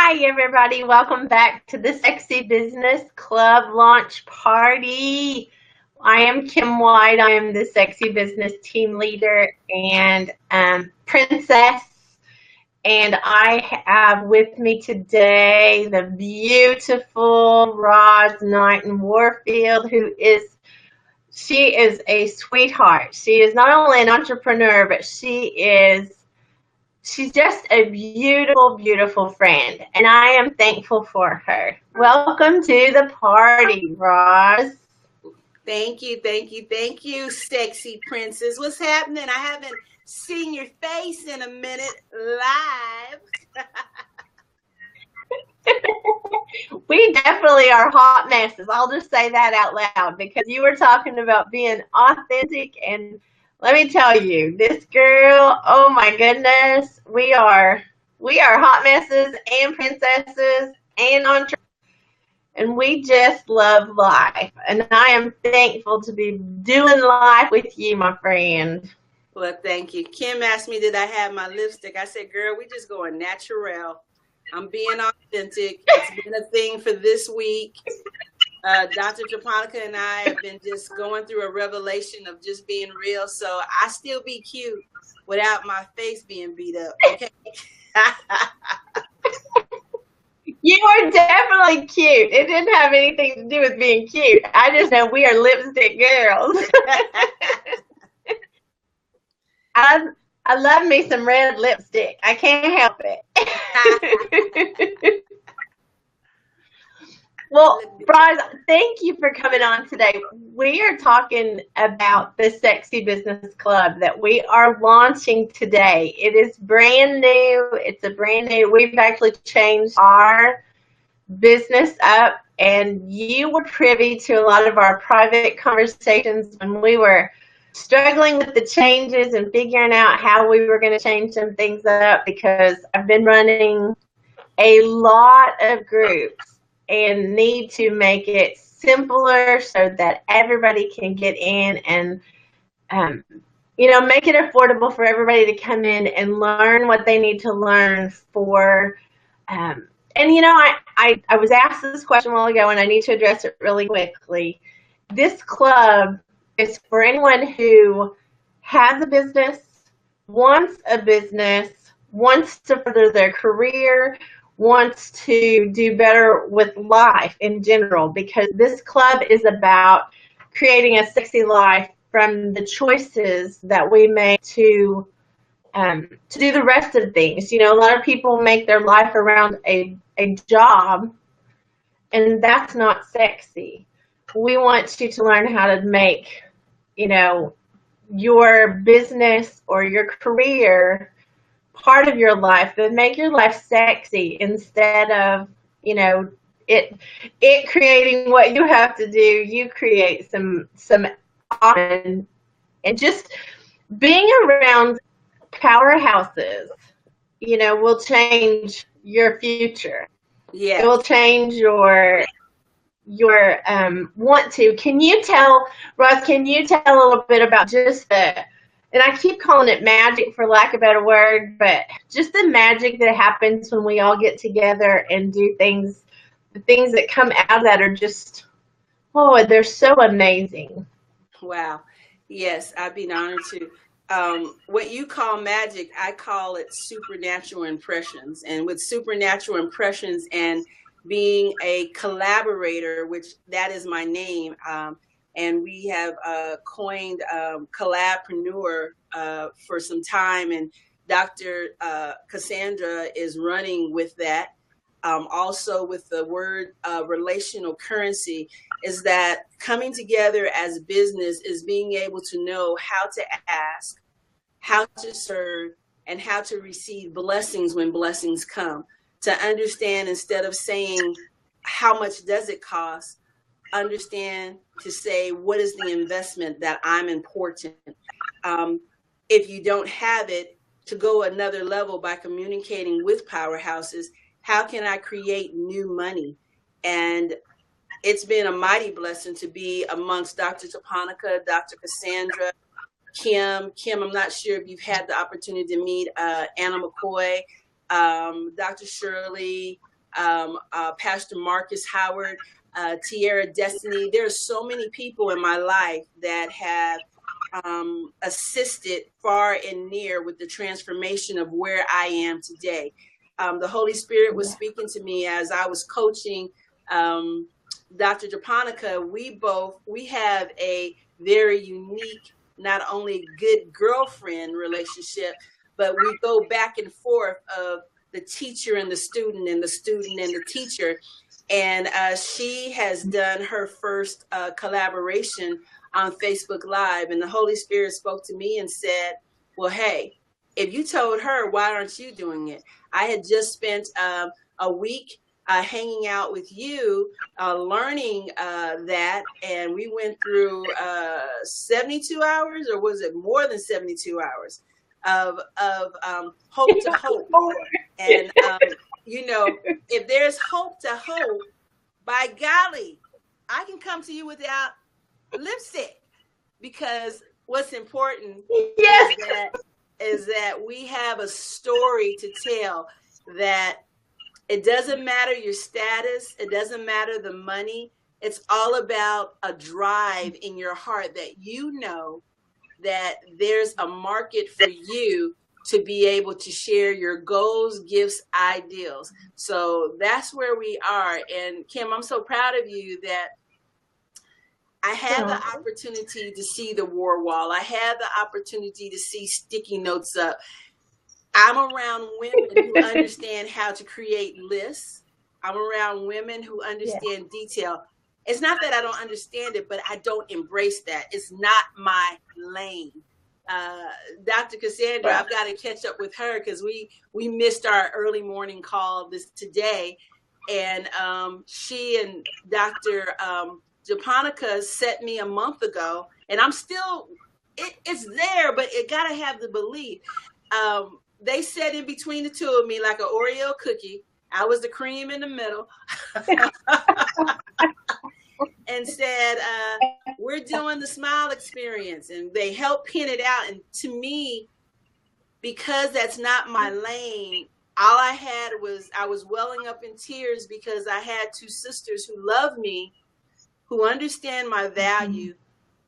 Hi, everybody. Welcome back to the Sexy Business Club launch party. I am Kim White. I am the Sexy Business team leader and princess. And I have with me today the beautiful Knighten Warfield, she is a sweetheart. She is not only an entrepreneur, but she's just a beautiful, beautiful friend, and I am thankful for her. Welcome to the party, Roz. Thank you, sexy princess. What's happening? I haven't seen your face in a minute live. We definitely are hot messes. I'll just say that out loud because you were talking about being authentic, and let me tell you, this girl, oh my goodness, we are hot messes and princesses and entrepreneurs. And we just love life. And I am thankful to be doing life with you, my friend. Well, thank you. Kim asked me, did I have my lipstick? I said, girl, we just going natural. I'm being authentic. It's been a thing for this week. Dr. Japonica and I have been just going through a revelation of just being real. So I still be cute without my face being beat up. Okay. You are definitely cute. It didn't have anything to do with being cute. I just know we are lipstick girls. I love me some red lipstick. I can't help it. Well, Bryce, thank you for coming on today. We are talking about the Sexy Business Club that we are launching today. It is brand new. We've actually changed our business up, and you were privy to a lot of our private conversations when we were struggling with the changes and figuring out how we were going to change some things up, because I've been running a lot of groups and need to make it simpler so that everybody can get in and make it affordable for everybody to come in and learn what they need to learn for I was asked this question a while ago, and I need to address it really quickly. This club is for anyone who has a business, wants to further their career, wants to do better with life in general, because this club is about creating a sexy life from the choices that we make to do the rest of things. A lot of people make their life around a job, and that's not sexy. We want you to learn how to make, your business or your career part of your life, but make your life sexy instead of, it creating what you have to do. You create some option, and just being around powerhouses, will change your future. Yeah. It will change your want to. Can you tell a little bit about just and I keep calling it magic for lack of a better word, but just the magic that happens when we all get together and do things, the things that come out of that are just, they're so amazing. Wow. Yes, I'd be honored to. What you call magic, I call it supernatural impressions. And with supernatural impressions and being a collaborator, which that is my name, and we have coined collabpreneur for some time, and Dr. Cassandra is running with that. Also with the word relational currency, is that coming together as business is being able to know how to ask, how to serve, and how to receive blessings when blessings come. To understand, instead of saying, how much does it cost? Understand to say, what is the investment that I'm important? If you don't have it, to go another level by communicating with powerhouses, how can I create new money? And it's been a mighty blessing to be amongst Dr. Japonica, Dr. Cassandra, Kim. I'm not sure if you've had the opportunity to meet Anna McCoy, Dr. Shirley, Pastor Marcus Howard, Tierra Destiny. There are so many people in my life that have assisted far and near with the transformation of where I am today. The Holy Spirit was speaking to me as I was coaching Dr. Japonica. We have a very unique, not only good girlfriend relationship, but we go back and forth of the teacher and the student and the student and the teacher. And she has done her first collaboration on Facebook Live. And the Holy Spirit spoke to me and said, well, hey, if you told her, why aren't you doing it? I had just spent a week hanging out with you, learning that, and we went through 72 hours, or was it more than 72 hours of hope to hope. And, if there's hope to hope, by golly, I can come to you without lipstick, because what's important is that we have a story to tell, that it doesn't matter your status. It doesn't matter the money. It's all about a drive in your heart that you know that there's a market for you to be able to share your goals, gifts, ideals. So that's where we are. And Kim, I'm so proud of you that I had the opportunity to see the war wall. I had the opportunity to see sticky notes up. I'm around women who understand how to create lists. I'm around women who understand detail. It's not that I don't understand it, but I don't embrace that. It's not my lane. Dr. Cassandra, I've got to catch up with her because we missed our early morning call today. And she and Dr. Japonica sent me a month ago, and I'm still, it's there, but it got to have the belief. They sat in between the two of me like an Oreo cookie. I was the cream in the middle. And said, we're doing the smile experience. And they helped pin it out. And to me, because that's not my lane, all I had was, I was welling up in tears because I had two sisters who love me, who understand my value,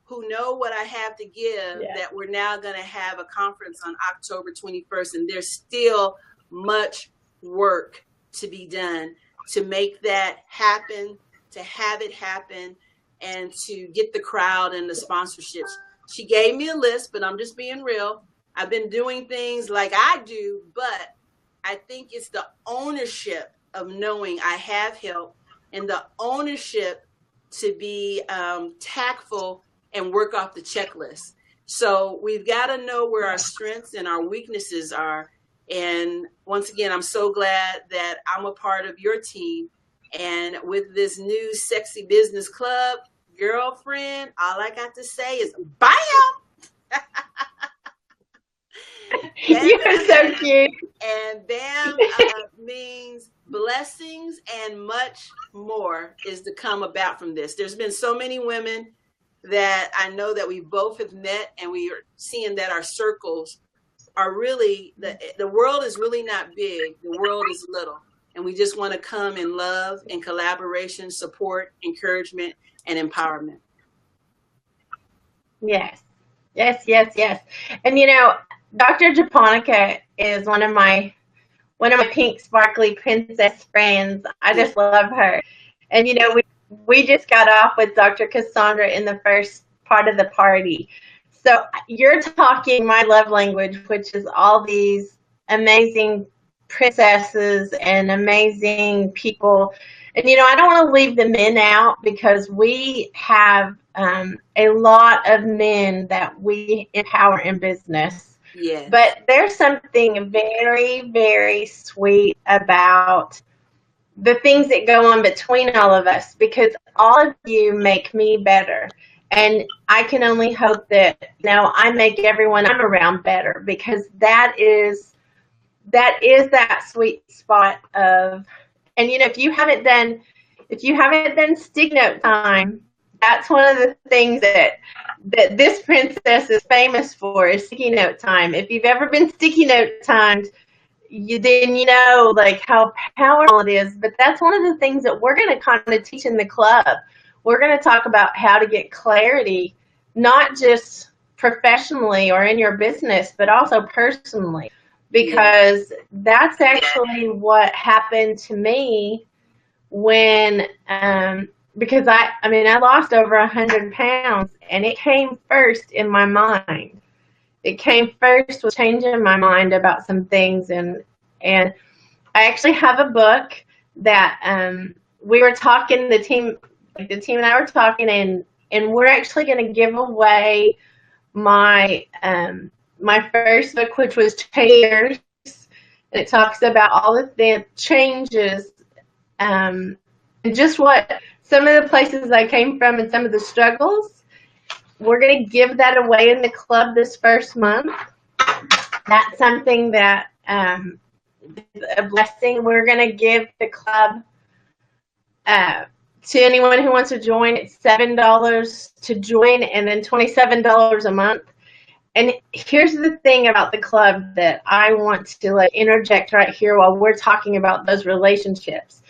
who know what I have to give, that we're now going to have a conference on October 21st. And there's still much work to be done to make that happen, to have it happen, and to get the crowd and the sponsorships. She gave me a list, but I'm just being real. I've been doing things like I do, but I think it's the ownership of knowing I have help and the ownership to be tactful and work off the checklist. So we've got to know where our strengths and our weaknesses are. And once again, I'm so glad that I'm a part of your team. And with this new Sexy Business Club, girlfriend, all I got to say is bam! You're so cute. And bam means blessings and much more is to come about from this. There's been so many women that I know that we both have met, and we are seeing that our circles are really, the world is really not big. The world is little. And we just want to come in love and collaboration, support, encouragement, and empowerment. Yes. And Dr. Japonica is one of my pink sparkly princess friends. I just love her. And we just got off with Dr. Cassandra in the first part of the party. So you're talking my love language, which is all these amazing princesses and amazing people. And I don't want to leave the men out, because we have a lot of men that we empower in business. Yes. But there's something very, very sweet about the things that go on between all of us, because all of you make me better. And I can only hope that I make everyone I'm around better, because that is that sweet spot of, and if you haven't done sticky note time, that's one of the things that this princess is famous for, is sticky note time. If you've ever been sticky note timed, then you know like how powerful it is. But that's one of the things that we're going to kind of teach in the club. We're going to talk about how to get clarity, not just professionally or in your business, but also personally, because that's actually what happened to me when because I lost over 100 pounds, and it came first in my mind. It came first with changing my mind about some things, and I actually have a book that we were talking, the team and I were talking, and we're actually going to give away my my first book, which was Chairs, and it talks about all of the changes and just what some of the places I came from and some of the struggles. We're going to give that away in the club this first month. That's something that is a blessing. We're going to give the club to anyone who wants to join. It's $7 to join, and then $27 a month. And here's the thing about the club that I want to interject right here while we're talking about those relationships.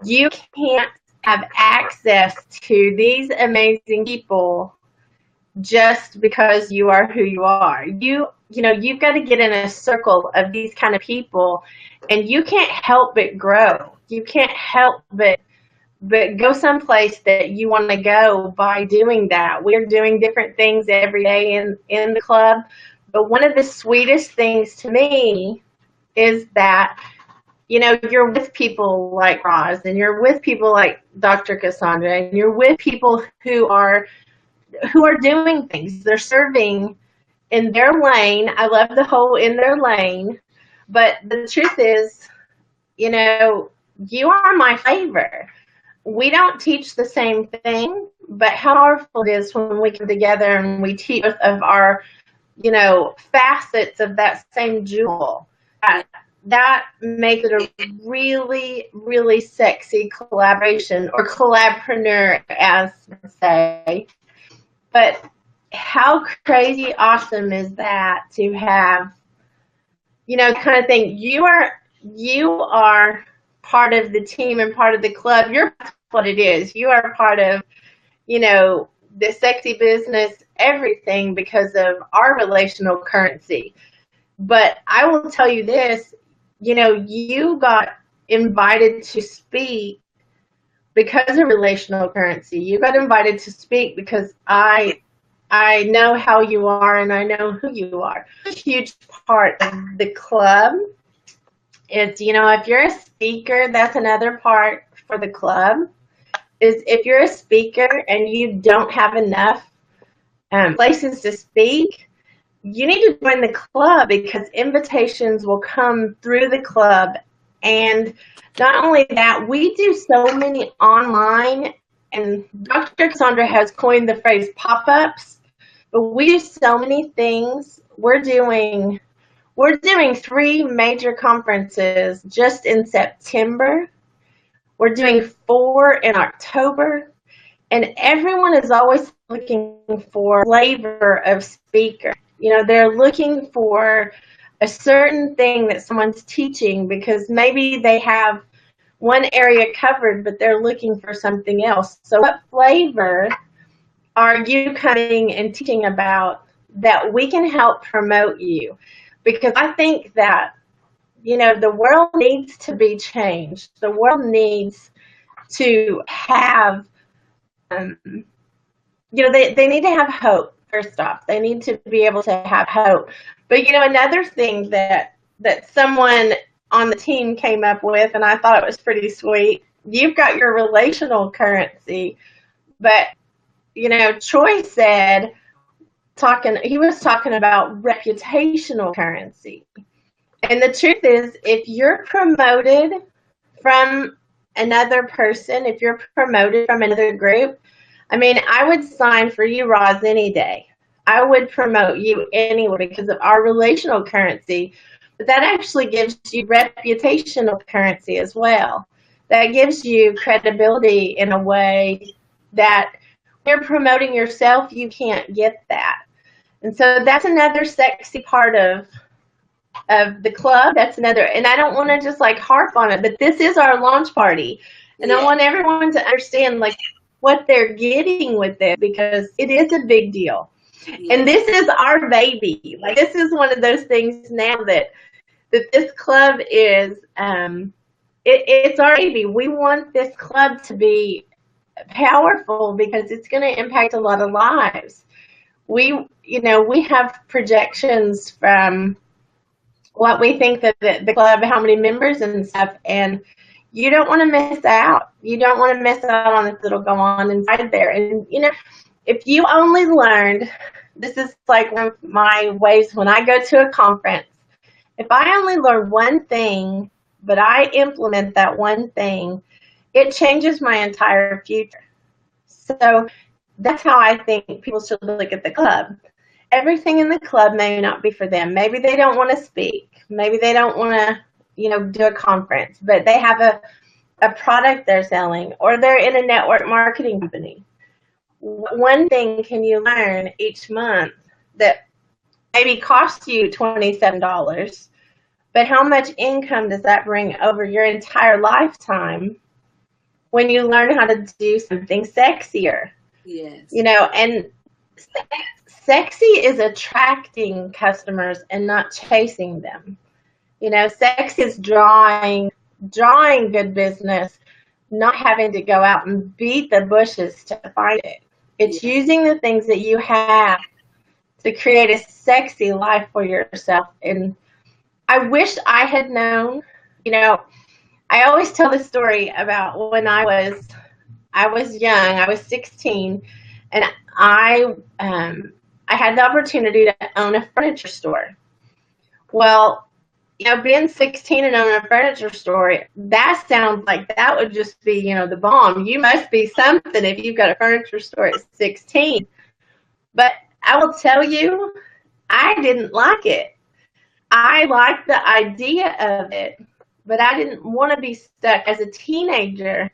You can't have access to these amazing people just because you are who you are. You've got to get in a circle of these kind of people, and you can't help but grow. You can't help but go someplace that you want to go by doing that. We're doing different things every day in the club, but one of the sweetest things to me is that you're with people like Roz, and you're with people like Dr. Cassandra, and you're with people who are doing things. They're serving in their lane. I love the whole in their lane, but the truth is, you are my flavor. We don't teach the same thing, but how powerful it is when we come together and we teach of our, facets of that same jewel. That makes it a really, really sexy collaboration, or collabpreneur, as they say. But how crazy awesome is that to have, kind of thing. You are part of the team and part of the club. You're what it is. You are part of, the sexy business, everything, because of our relational currency. But I will tell you this, you got invited to speak because of relational currency. You got invited to speak because I know how you are, and I know who you are. A huge part of the club is, if you're a speaker, that's another part for the club, is if you're a speaker and you don't have enough places to speak, you need to join the club, because invitations will come through the club. And not only that, we do so many online, and Dr. Cassandra has coined the phrase pop-ups, but we do so many things. We're doing 3 major conferences just in September. We're doing 4 in October, and everyone is always looking for flavor of speaker. They're looking for a certain thing that someone's teaching, because maybe they have one area covered, but they're looking for something else. So what flavor are you coming and teaching about that we can help promote you? Because I think that, the world needs to be changed. The world needs to have, they need to have hope. First off, they need to be able to have hope. But, another thing that someone on the team came up with, and I thought it was pretty sweet, you've got your relational currency, but, Troy said, he was talking about reputational currency. And the truth is, if you're promoted from another person, if you're promoted from another group, I would sign for you, Roz, any day. I would promote you anyway because of our relational currency. But that actually gives you reputational currency as well. That gives you credibility in a way that when you're promoting yourself, you can't get that. And so that's another sexy part of of the club, that's another. And I don't want to just like harp on it, but this is our launch party. And I want everyone to understand like what they're getting with it, because it is a big deal. And this is our baby. Like, this is one of those things now that this club is, it's our baby. We want this club to be powerful because it's going to impact a lot of lives. We have projections from what we think that the club, how many members and stuff, and you don't want to miss out. You don't want to miss out on this that'll go on inside there. And, if you only learned, this is like one of my ways when I go to a conference, if I only learn one thing, but I implement that one thing, it changes my entire future. So that's how I think people should look at the club. Everything in the club may not be for them. Maybe they don't want to speak. Maybe they don't want to, do a conference, but they have a product they're selling, or they're in a network marketing company. One thing can you learn each month that maybe costs you $27, but how much income does that bring over your entire lifetime when you learn how to do something sexier? Yes. And sexy is attracting customers and not chasing them. Sex is drawing good business, not having to go out and beat the bushes to find it. It's using the things that you have to create a sexy life for yourself. And I wish I had known, I always tell this story about when I was young. I was 16, and I had the opportunity to own a furniture store. Well, being 16 and owning a furniture store, that sounds like that would just be, the bomb. You must be something if you've got a furniture store at 16. But I will tell you, I didn't like it. I liked the idea of it, but I didn't want to be stuck as a teenager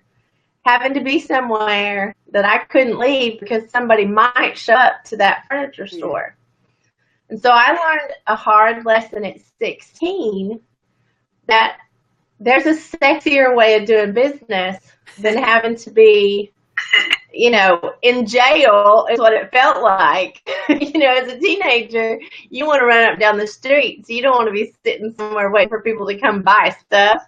having to be somewhere that I couldn't leave because somebody might show up to that furniture store. And so I learned a hard lesson at 16 that there's a sexier way of doing business than having to be, in jail is what it felt like. As a teenager, you want to run up and down the street, so you don't want to be sitting somewhere waiting for people to come buy stuff.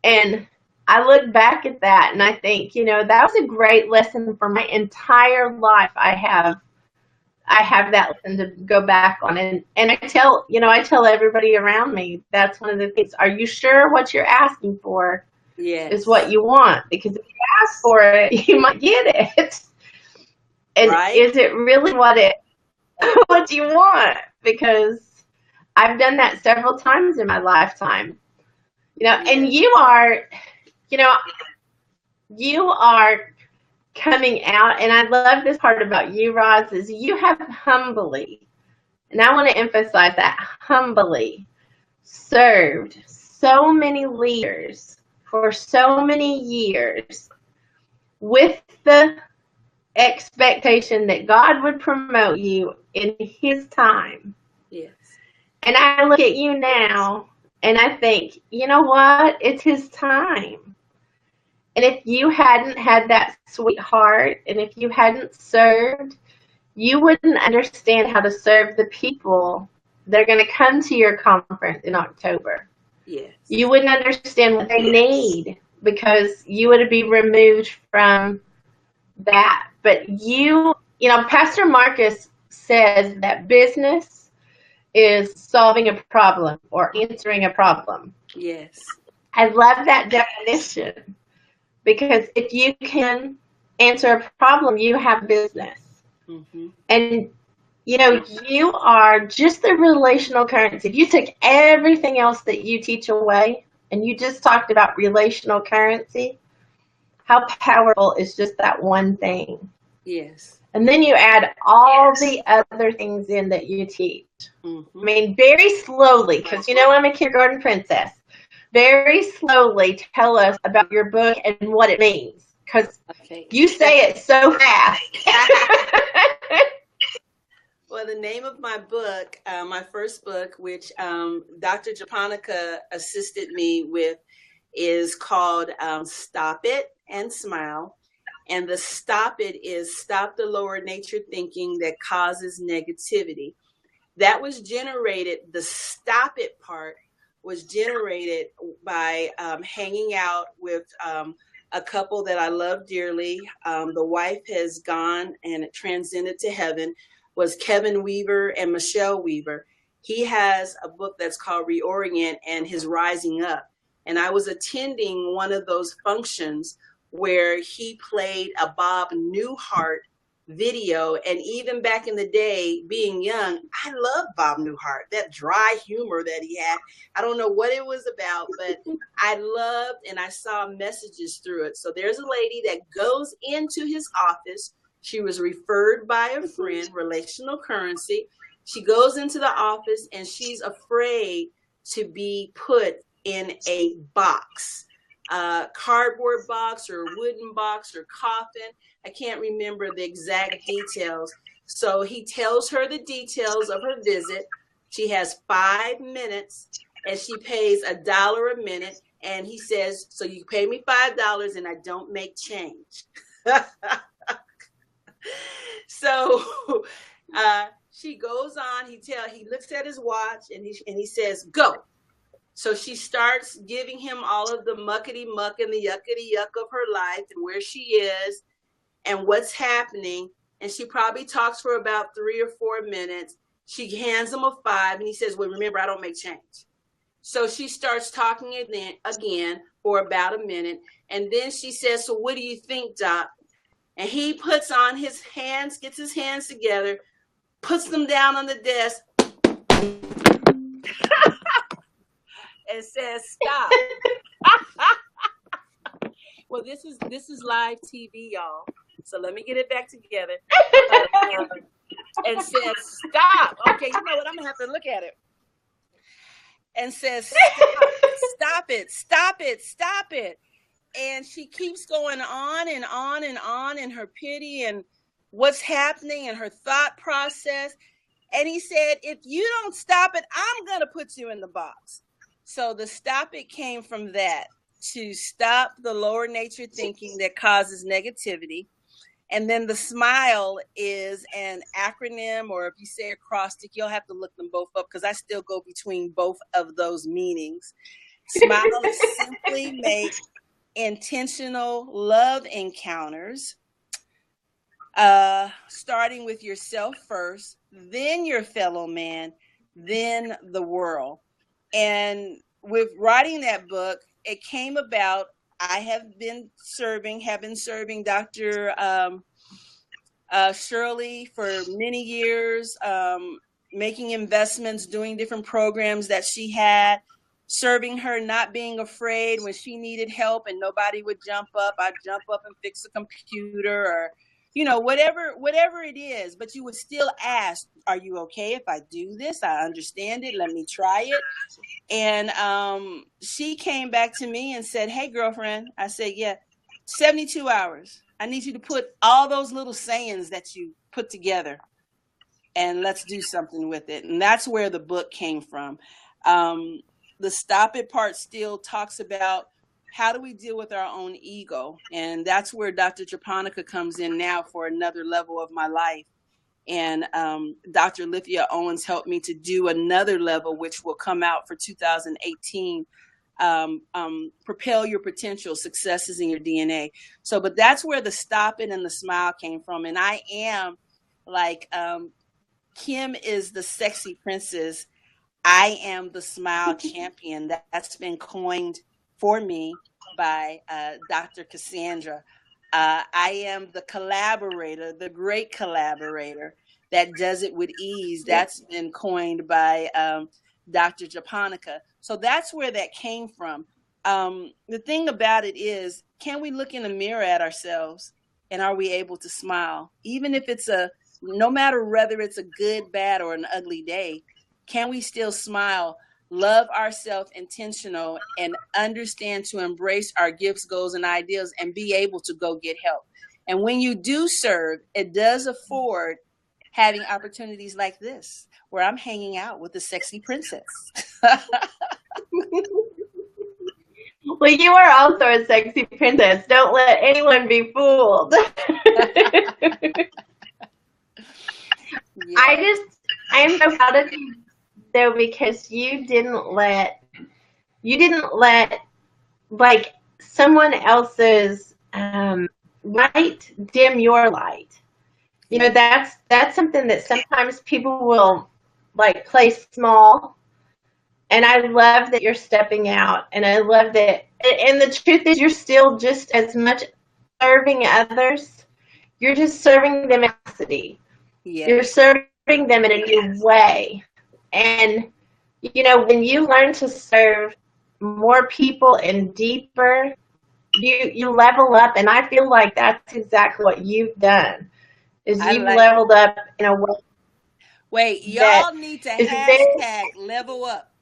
And I look back at that and I think, that was a great lesson for my entire life. I have that lesson to go back on, and I tell everybody around me, that's one of the things. Are you sure what you're asking for is what you want? Because if you ask for it, you might get it. And is it really what do you want? Because I've done that several times in my lifetime. And you are coming out, and I love this part about you, Roz, is you have humbly, and I want to emphasize that, humbly served so many leaders for so many years with the expectation that God would promote you in His time. Yes. And I look at you now and I think, you know what? It's His time. And if you hadn't had that sweet heart, and if you hadn't served, you wouldn't understand how to serve the people that are going to come to your conference in October. Yes. You wouldn't understand what they need because you would be removed from that. But Pastor Marcus says that business is solving a problem or answering a problem. Yes. I love that definition. Because if you can answer a problem, you have business. Mm-hmm. And, you are just the relational currency. If you took everything else that you teach away and you just talked about relational currency, how powerful is just that one thing? Yes. And then you add all the other things in that you teach. Mm-hmm. I mean, very slowly, because, I'm a kindergarten princess. Very slowly tell us about your book and what it means, because you say it so fast. Well, the name of my book, my first book, which Dr. Japonica assisted me with, is called Stop It and Smile. And the stop it is stop the lower nature thinking that causes negativity. That was generated, the stop it part was generated by hanging out with a couple that I love dearly. The wife has gone and transcended to heaven, was Kevin Weaver and Michelle Weaver. He has a book that's called Reorient and His Rising Up. And I was attending one of those functions where he played a Bob Newhart video. And even back in the day, being young, I loved Bob Newhart, that dry humor that he had. I don't know what it was about, but I loved, and I saw messages through it. So there's a lady that goes into his office. She was referred by a friend, relational currency. She goes into the office and she's afraid to be put in a box, cardboard box or wooden box or coffin. I can't remember the exact details. So he tells her the details of her visit. She has 5 minutes and she pays $1 a minute. And he says, so you pay me $5 and I don't make change. So she goes on, he looks at his watch and he says, go. So she starts giving him all of the muckety muck and the yuckety yuck of her life and where she is and what's happening. And she probably talks for about 3 or 4 minutes. She hands him a 5 and he says, well, remember, I don't make change. So she starts talking again for about a minute. And then she says, so what do you think, Doc? And he puts on his hands, gets his hands together, puts them down on the desk, and says, stop. Well, this is live TV, y'all. So let me get it back together. And says, stop. Okay, you know what? I'm going to have to look at it. And says, stop it, stop it, stop it. And she keeps going on and on and on in her pity and what's happening and her thought process. And he said, if you don't stop it, I'm going to put you in the box. So the stop it came from that, to stop the lower nature thinking that causes negativity. And then the smile is an acronym, or if you say acrostic, you'll have to look them both up because I still go between both of those meanings. Smile is simply make intentional love encounters, starting with yourself first, then your fellow man, then the world. And with writing that book, it came about, I have been serving Dr. Shirley for many years, making investments, doing different programs that she had, serving her, not being afraid when she needed help and nobody would jump up. I'd jump up and fix a computer or, you know, whatever it is, but you would still ask, are you okay if I do this? I understand it. Let me try it. And she came back to me and said, hey, girlfriend. I said, yeah, 72 hours. I need you to put all those little sayings that you put together and let's do something with it. And that's where the book came from. The stop it part still talks about how do we deal with our own ego? And that's where Dr. Japonica comes in now for another level of my life. And Dr. Lithia Owens helped me to do another level, which will come out for 2018. Propel your potential, success is in your DNA. So, but that's where the stop it and the smile came from. And I am like, Kim is the sexy princess. I am the smile champion. That's been coined for me by Dr. Cassandra. I am the collaborator, the great collaborator that does it with ease. That's been coined by Dr. Japonica. So that's where that came from. The thing about it is, can we look in the mirror at ourselves and are we able to smile? Even if it's no matter whether it's a good, bad, or an ugly day, can we still smile, love ourselves intentional, and understand to embrace our gifts, goals, and ideas and be able to go get help? And when you do serve, it does afford having opportunities like this where I'm hanging out with the sexy princess. Well, you are also a sexy princess. Don't let anyone be fooled. Yeah. I am so proud of you though, because you didn't let like someone else's light dim your light. You know, that's something that sometimes people will like play small. And I love that you're stepping out, and I love that. And the truth is, you're still just as much serving others. You're just serving them in capacity. You're Yes. serving them in a new way. And you know, when you learn to serve more people and deeper, you level up. And I feel like that's exactly what you've done. Is I you've like. leveled up in a way Wait, that y'all need to is very hashtag level up.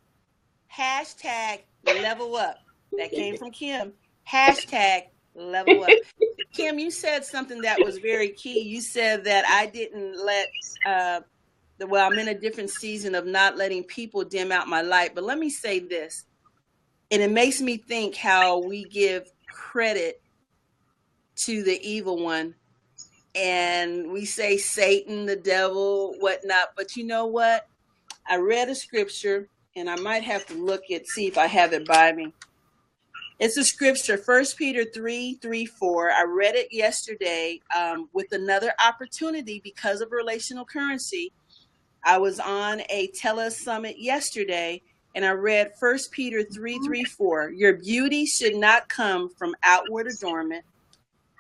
Hashtag level up. That came from Kim. Hashtag level up. Kim, you said something that was very key. You said that I didn't let, well, I'm in a different season of not letting people dim out my light. But let me say this, and it makes me think how we give credit to the evil one. And we say Satan, the devil, whatnot. But you know what? I read a scripture, and I might have to see if I have it by me. It's a scripture, 1 Peter 3:4. I read it yesterday with another opportunity because of relational currency. I was on a telesummit yesterday, and I read 1 Peter 3:4. Your beauty should not come from outward adornment,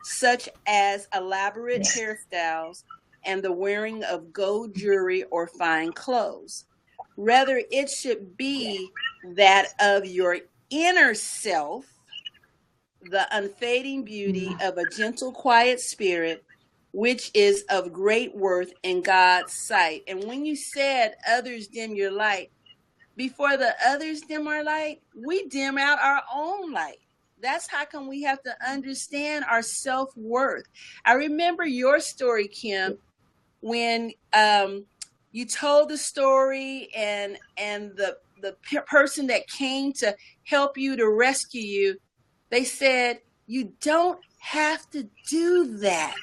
such as elaborate hairstyles and the wearing of gold jewelry or fine clothes. Rather, it should be that of your inner self, the unfading beauty of a gentle, quiet spirit, which is of great worth in God's sight. And when you said others dim your light, before the others dim our light, we dim out our own light. That's how come we have to understand our self-worth. I remember your story, Kim, when you told the story and the person that came to help you, to rescue you, they said, you don't have to do that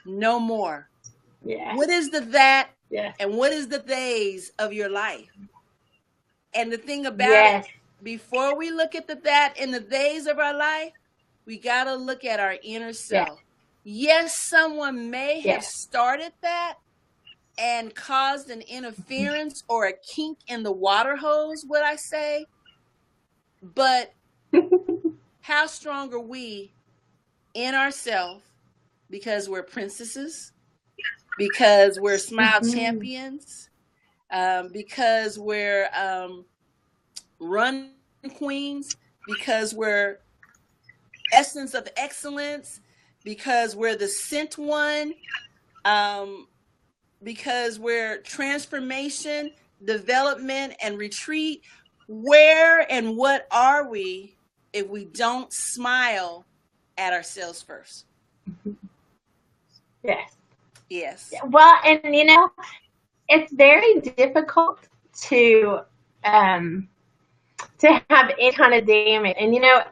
no more. yeah. What is the that Yeah. and what is the theys of your life? And the thing about Yes. it, before we look at the that and the theys of our life, we got to look at our inner self. Yes, someone may have started that and caused an interference or a kink in the water hose, would I say? But how strong are we in ourselves, because we're princesses, because we're smile champions, because we're run queens, because we're essence of excellence, because we're the sent one, because we're transformation, development, and retreat. Where and what are we if we don't smile at ourselves first? Yes. Yes. Well, and you know, it's very difficult to have any kind of damage. And you know,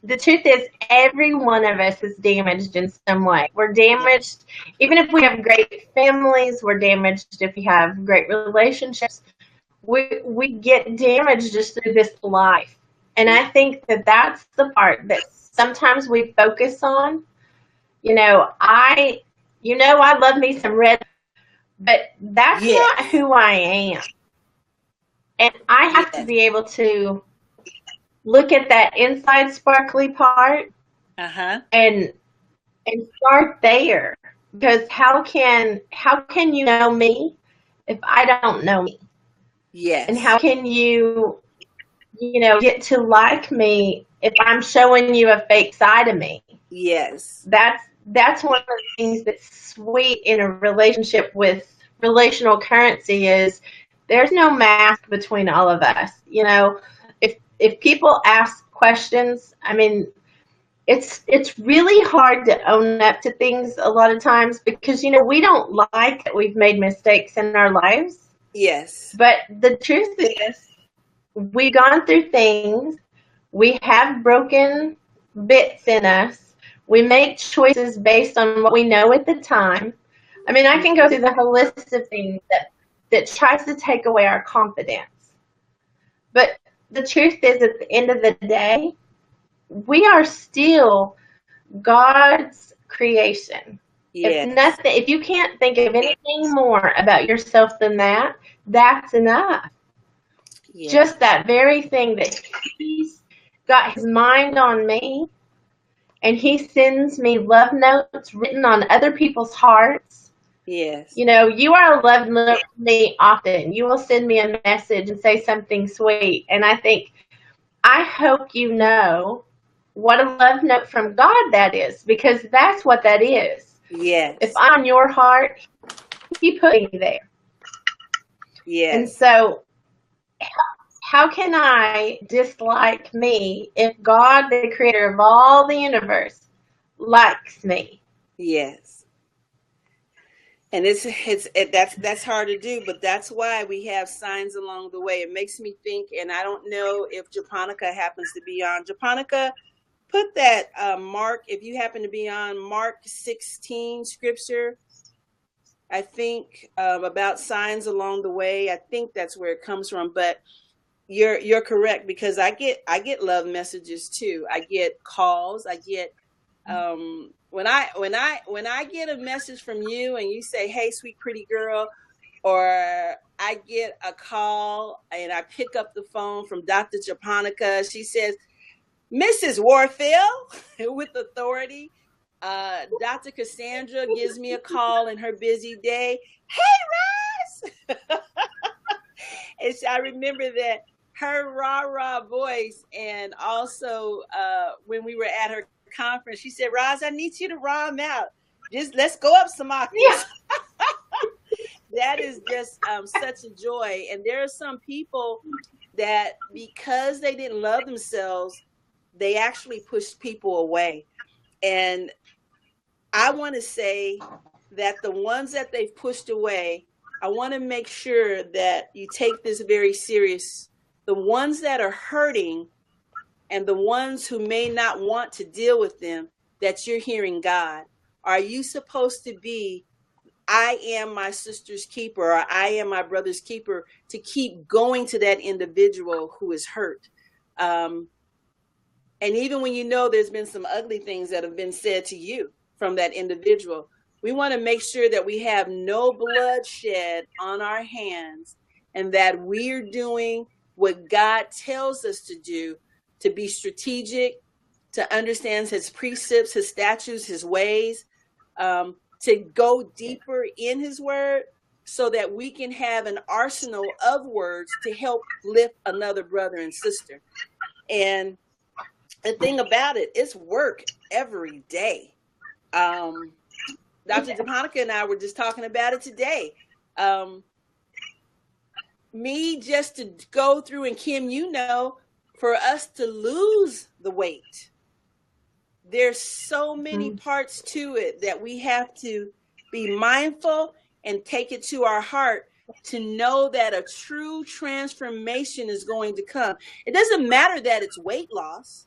the truth is, every one of us is damaged in some way. We're damaged, even if we have great families. We're damaged if we have great relationships. We get damaged just through this life. And I think that that's the part that sometimes we focus on. You know, I love me some red, but that's not who I am. And I have to be able to look at that inside sparkly part and start there. Because how can you know me if I don't know me? Yes. And how can you get to like me if I'm showing you a fake side of me? Yes. That's one of the things that's sweet in a relationship with relational currency is there's no mask between all of us. You know, if people ask questions, I mean, it's really hard to own up to things a lot of times because, we don't like that we've made mistakes in our lives. Yes. But the truth is, we've gone through things. We have broken bits in us. We make choices based on what we know at the time. I mean, I can go through the whole list of things that tries to take away our confidence. But the truth is, at the end of the day, we are still God's creation. Yes. If you can't think of anything more about yourself than that, that's enough. Yes. Just that very thing that He's got His mind on me, and He sends me love notes written on other people's hearts. Yes. You are a love note to me often. You will send me a message and say something sweet. And I hope you know what a love note from God that is, because that's what that is. Yes. If I'm on your heart, He put me there. Yes. And so how can I dislike me if God, the creator of all the universe, likes me? Yes. And that's hard to do, but that's why we have signs along the way. It makes me think, and I don't know if Japonica happens to be on. Japonica, put that Mark, if you happen to be on Mark 16 scripture, I think about signs along the way. I think that's where it comes from, but you're correct, because I get love messages too. I get calls. I get when I get a message from you and you say, "Hey, sweet pretty girl," or I get a call and I pick up the phone from Dr. Japonica. She says, "Mrs. Warfield," with authority. Dr. Cassandra gives me a call in her busy day. "Hey, Roz!" And I remember that her rah-rah voice, and also when we were at her conference, she said, "Roz, I need you to raw them out. Just let's go up some octaves." Yeah. That is just such a joy. And there are some people that, because they didn't love themselves, they actually pushed people away. And I want to say that the ones that they've pushed away, I want to make sure that you take this very serious. The ones that are hurting and the ones who may not want to deal with them, that you're hearing God. Are you supposed to be, "I am my sister's keeper," or "I am my brother's keeper," to keep going to that individual who is hurt? And even when there's been some ugly things that have been said to you from that individual, we want to make sure that we have no bloodshed on our hands, and that we're doing what God tells us to do, to be strategic, to understand His precepts, His statutes, His ways, to go deeper in His word, so that we can have an arsenal of words to help lift another brother and sister. And the thing about it, it's work every day. Dr. Japonica and I were just talking about it today. Me just to go through, and Kim, for us to lose the weight, there's so many parts to it that we have to be mindful and take it to our heart to know that a true transformation is going to come. It doesn't matter that it's weight loss.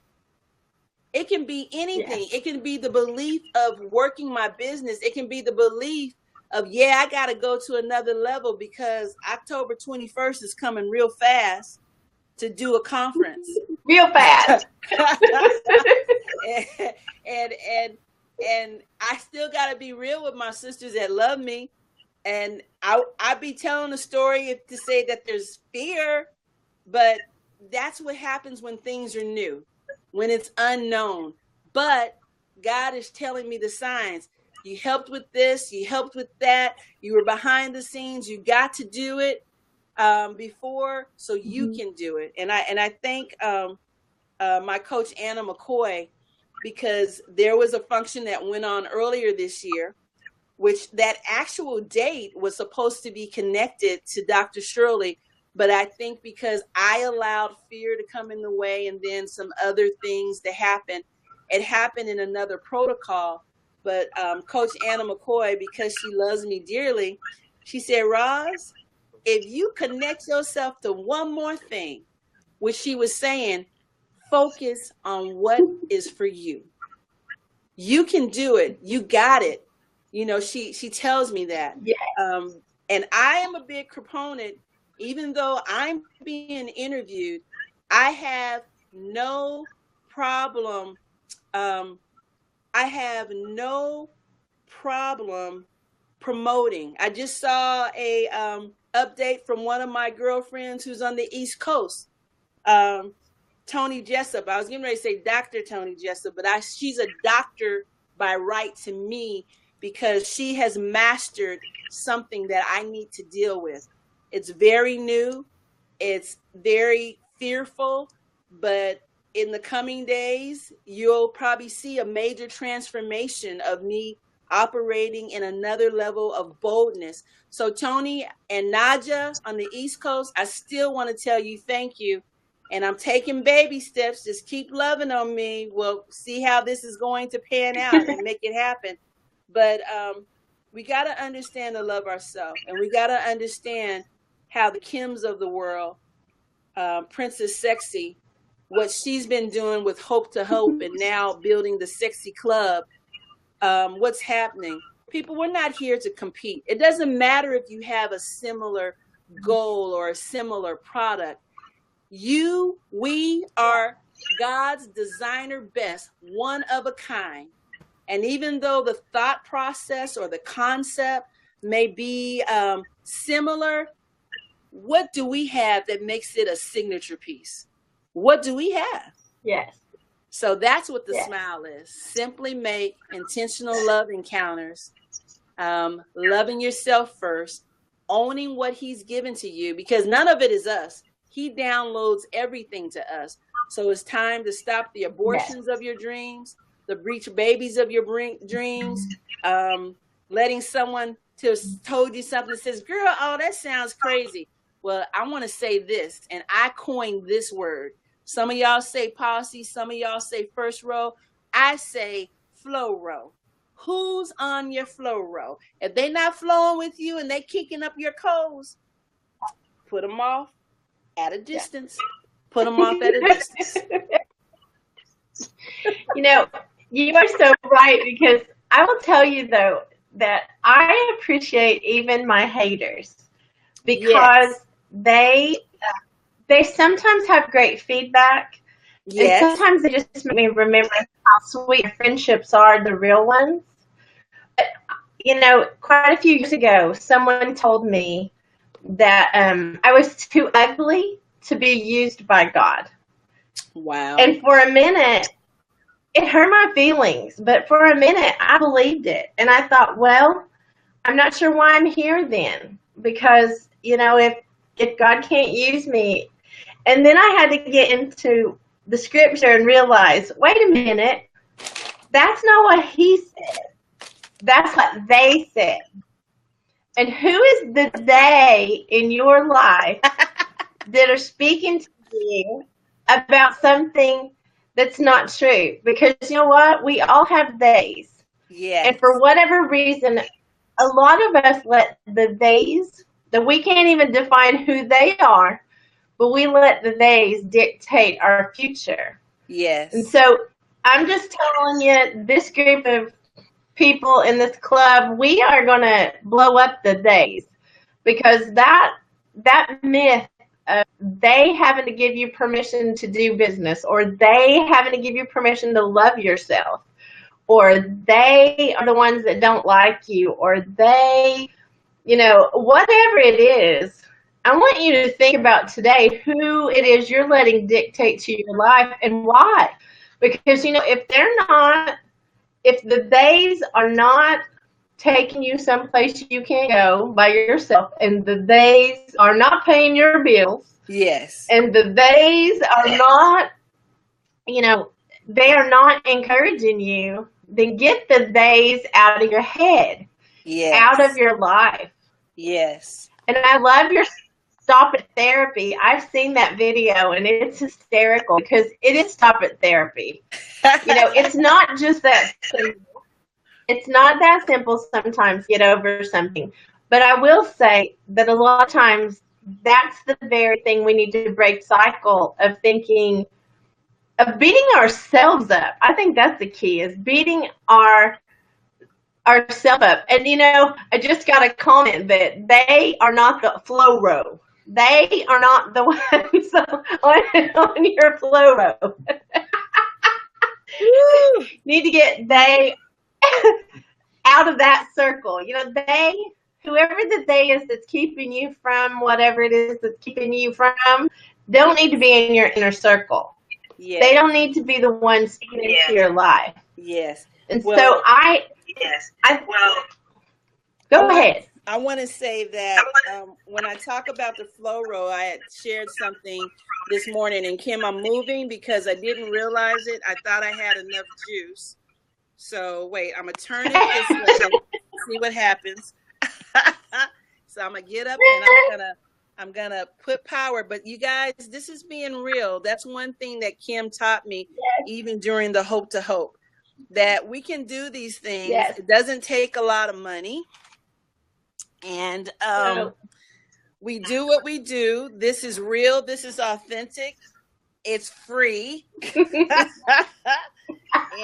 It can be anything. Yes. It can be the belief of working my business. It can be the belief of, I got to go to another level because October 21st is coming real fast to do a conference. Real fast. and I still got to be real with my sisters that love me. And I be telling a story to say that there's fear, but that's what happens when things are new, when it's unknown. But God is telling me the signs. You helped with this, you helped with that, you were behind the scenes, you got to do it before, so you can do it. And I thank my coach Anna McCoy, because there was a function that went on earlier this year, which that actual date was supposed to be connected to Dr. Shirley. But I think because I allowed fear to come in the way, and then some other things to happen, it happened in another protocol. But Coach Anna McCoy, because she loves me dearly, she said, Roz, if you connect yourself to one more thing, which she was saying, focus on what is for you. You can do it. You got it. You know, she tells me that. Yeah. And I am a big proponent, even though I'm being interviewed, I have no problem. I have no problem promoting. I just saw a update from one of my girlfriends who's on the East Coast, Tony Jessup. I was getting ready to say Dr. Tony Jessup, but she's a doctor by right to me because she has mastered something that I need to deal with. It's very new. It's very fearful, but in the coming days, you'll probably see a major transformation of me operating in another level of boldness. So Tony and Naja on the East Coast, I still want to tell you thank you. And I'm taking baby steps. Just keep loving on me. We'll see how this is going to pan out and make it happen. But we got to understand to love ourselves. And we got to understand how the Kims of the world, Princess Sexy, what she's been doing with Hope to Hope and now building the Sexy Club, what's happening. People, we're not here to compete. It doesn't matter if you have a similar goal or a similar product. We are God's designer best, one of a kind. And even though the thought process or the concept may be similar, what do we have that makes it a signature piece? What do we have? Yes. So that's what the smile is. Simply make intentional love encounters, loving yourself first, owning what he's given to you, because none of it is us. He downloads everything to us. So it's time to stop the abortions of your dreams, the breech babies of your dreams, letting someone told you something that says, girl, oh, that sounds crazy. Well, I want to say this, and I coined this word. Some of y'all say posse, some of y'all say first row. I say flow row. Who's on your flow row? If they're not flowing with you and they kicking up your coals, put them off at a distance. Put them off at a distance. You know, you are so right, because I will tell you, though, that I appreciate even my haters, because they sometimes have great feedback. Yes. And sometimes they just make me remember how sweet friendships are, the real ones. But, you know, quite a few years ago, someone told me that I was too ugly to be used by God. Wow. And for a minute, it hurt my feelings. But for a minute, I believed it. And I thought, well, I'm not sure why I'm here then. Because, you know, if God can't use me. And then I had to get into the scripture and realize, wait a minute, that's not what he said. That's what they said. And who is the they in your life that are speaking to you about something that's not true? Because you know what? We all have theys. Yes. And for whatever reason, a lot of us let the theys, that we can't even define who they are, but we let the theys dictate our future. Yes. And so I'm just telling you, this group of people in this club, we are going to blow up the theys, because that myth of they having to give you permission to do business, or they having to give you permission to love yourself, or they are the ones that don't like you, or they, you know, whatever it is, I want you to think about today who it is you're letting dictate to your life and why. Because, you know, if the theys are not taking you someplace you can't go by yourself, and the theys are not paying your bills, yes, and the theys are not, you know, they are not encouraging you, then get the theys out of your head, yes, out of your life. Yes. And I love your Stop It Therapy. I've seen that video and it's hysterical because it is Stop It Therapy. You know, it's not just that simple. It's not that simple sometimes to get over something. But I will say that a lot of times that's the very thing we need to break cycle of thinking of beating ourselves up. I think that's the key, is beating ourselves up. And you know, I just got a comment that they are not the flow row. They are not the ones on your flow row. Need to get they out of that circle. You know, they, whoever the they is that's keeping you from whatever it is that's keeping you from, don't need to be in your inner circle. Yes. They don't need to be the ones speaking into your life. Yes. And well, so go ahead. I want to say that when I talk about the flow row, I had shared something this morning, and Kim, I'm moving because I didn't realize it. I thought I had enough juice. So wait, I'm gonna turn it this way, see what happens. So I'm gonna get up and I'm gonna put power. But you guys, this is being real. That's one thing that Kim taught me, even during the Hope to Hope, that we can do these things. Yes. It doesn't take a lot of money. And we do what we do. This is real. This is authentic. It's free.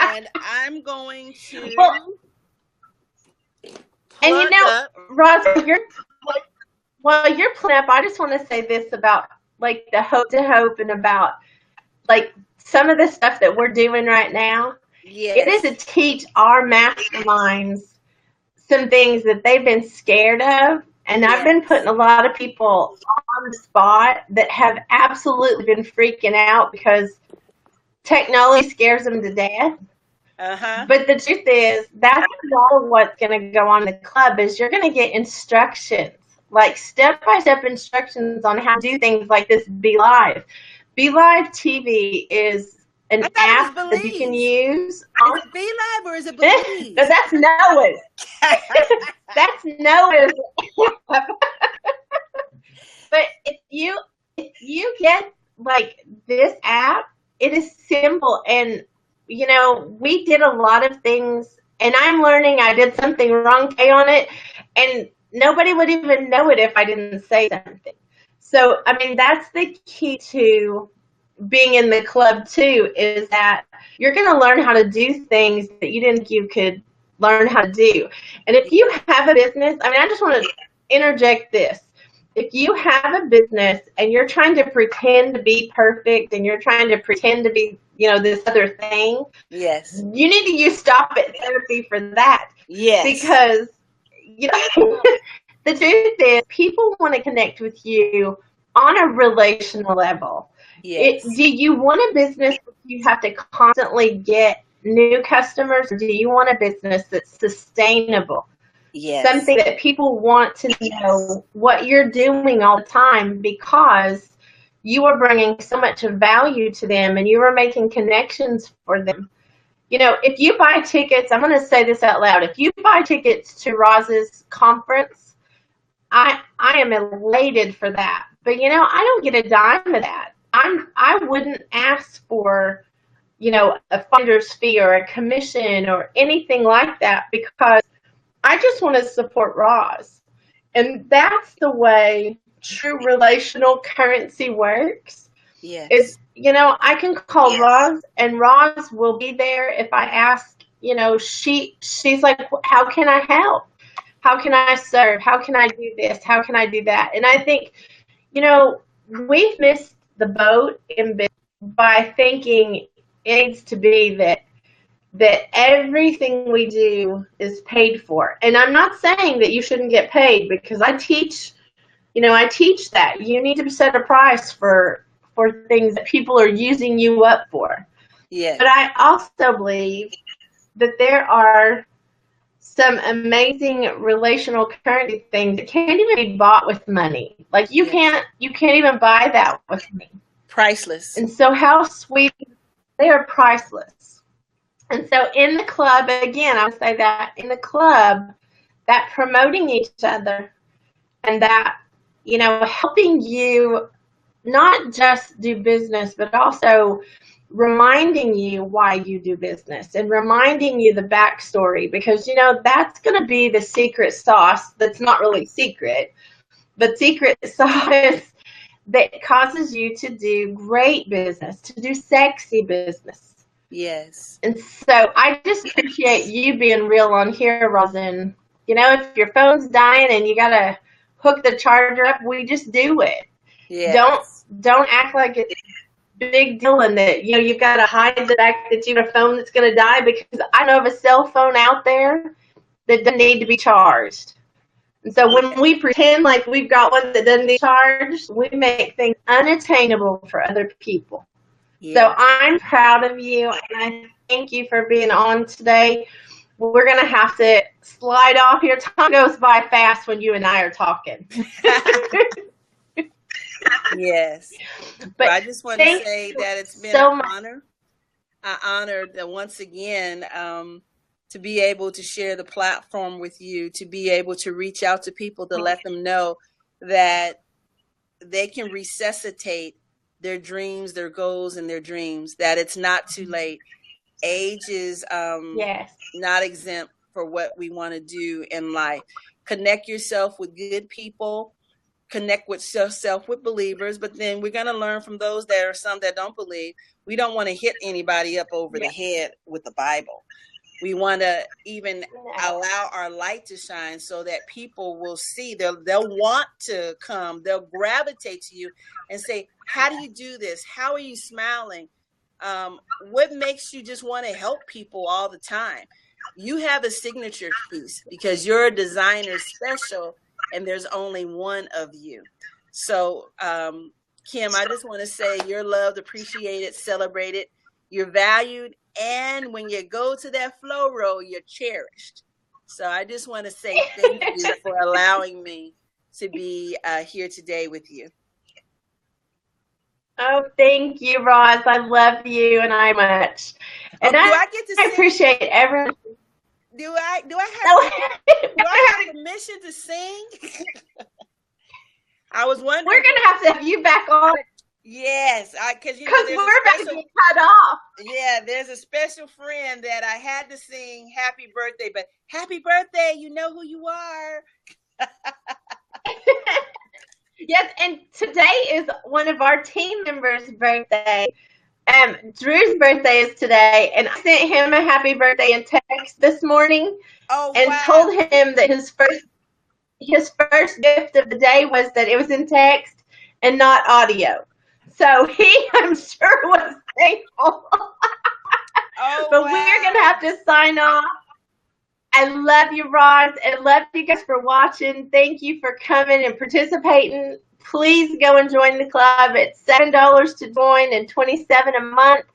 And I'm going to. And you know, Roz, you're pulling up. I just want to say this about like the Hope to Hope and about like some of the stuff that we're doing right now. Yes. It is to teach our masterminds some things that they've been scared of. And I've been putting a lot of people on the spot that have absolutely been freaking out because technology scares them to death. But the truth is, that's all what's going to go on in the club is you're going to get instructions, like step-by-step instructions on how to do things like this Be Live. Be Live TV is an app that you can use. Is it Be Live or is it Believe? No, that's Noah's. That's Noah's. But if you get like this app, it is simple. And you know, we did a lot of things, and I'm learning I did something wrong on it, and nobody would even know it if I didn't say something. So I mean, that's the key to being in the club too, is that you're going to learn how to do things that you didn't think you could learn how to do. And if you have a business, I mean, I just want to interject this. If you have a business and you're trying to pretend to be perfect and you're trying to pretend to be, you know, this other thing, yes, you need to use Stop It Therapy for that. Yes. Because, you know, the truth is people want to connect with you on a relational level. Yes. Do you want a business that you have to constantly get new customers, or do you want a business that's sustainable? Yes. Something that people want to know what you're doing all the time because you are bringing so much value to them and you are making connections for them. You know, if you buy tickets, I'm going to say this out loud. If you buy tickets to Roz's conference, I am elated for that. But, you know, I don't get a dime of that. I wouldn't ask for, you know, a finder's fee or a commission or anything like that because I just want to support Roz. And that's the way true relational currency works. Yes. Is, you know, I can call Roz and Roz will be there if I ask, you know, she's like, how can I help? How can I serve? How can I do this? How can I do that? And I think, you know, we've missed the boat in business by thinking it needs to be that everything we do is paid for. And I'm not saying that you shouldn't get paid because I teach that. You need to set a price for things that people are using you up for. Yes. But I also believe that there are some amazing relational currency things that can't even be bought with money. Like you can't even buy that with money. Priceless. And so how sweet, they are priceless. And so in the club, again, I would say that in the club, that promoting each other and that, helping you not just do business, but also reminding you why you do business and reminding you the backstory, because that's going to be the secret sauce that's not really secret, but secret sauce that causes you to do great business, to do sexy business. Yes. And so I just appreciate you being real on here, Rosin. If your phone's dying and you got to hook the charger up, we just do it. Yes. Don't act like it's a big deal and that you've got to hide the fact that you have a phone that's going to die, because I know of a cell phone out there that doesn't need to be charged. And so when we pretend like we've got one that doesn't need charged, we make things unattainable for other people. Yeah. So I'm proud of you, and I thank you for being on today. We're going to have to slide off here. Time goes by fast when you and I are talking. Yes. But I just want to say that it's been an honor. I honored once again to be able to share the platform with you, to be able to reach out to people, to let them know that they can resuscitate their dreams, their goals, and their dreams, that it's not too late. Age is not exempt for what we want to do in life. Connect yourself with good people. Connect with yourself with believers, but then we're going to learn from those that are some that don't believe. We don't want to hit anybody up over the head with the Bible. We want to even allow our light to shine so that people will see. They'll want to come. They'll gravitate to you and say, how do you do this? How are you smiling? What makes you just want to help people all the time? You have a signature piece because you're a designer special, and there's only one of you. So, Kim, I just want to say you're loved, appreciated, celebrated. You're valued. And when you go to that flow roll, you're cherished. So I just want to say thank you for allowing me to be here today with you. Oh, thank you, Roz. I love you and I much. And I appreciate everyone. Do I have permission to sing? I was wondering. We're gonna have you back on. Yes, because we're about to get cut off. Yeah, there's a special friend that I had to sing happy birthday, but happy birthday, you know who you are. Yes, and today is one of our team members' birthday. Drew's birthday is today, and I sent him a happy birthday in text this morning, and told him that his first gift of the day was that it was in text and not audio. So he, I'm sure, was thankful. But we're gonna have to sign off. I love you, Roz, and love you guys for watching. Thank you for coming and participating. Please go and join the club. It's $7 to join and $27 a month.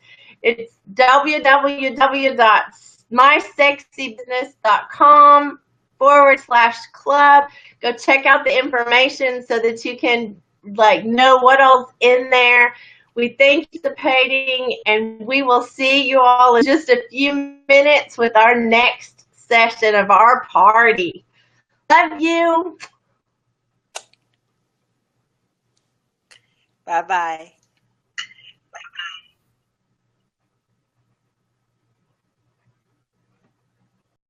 It's www.mysexybusiness.com/club. Go check out the information so that you can know what all's in there. We thank you for participating, and we will see you all in just a few minutes with our next session of our party. Love you. Bye-bye.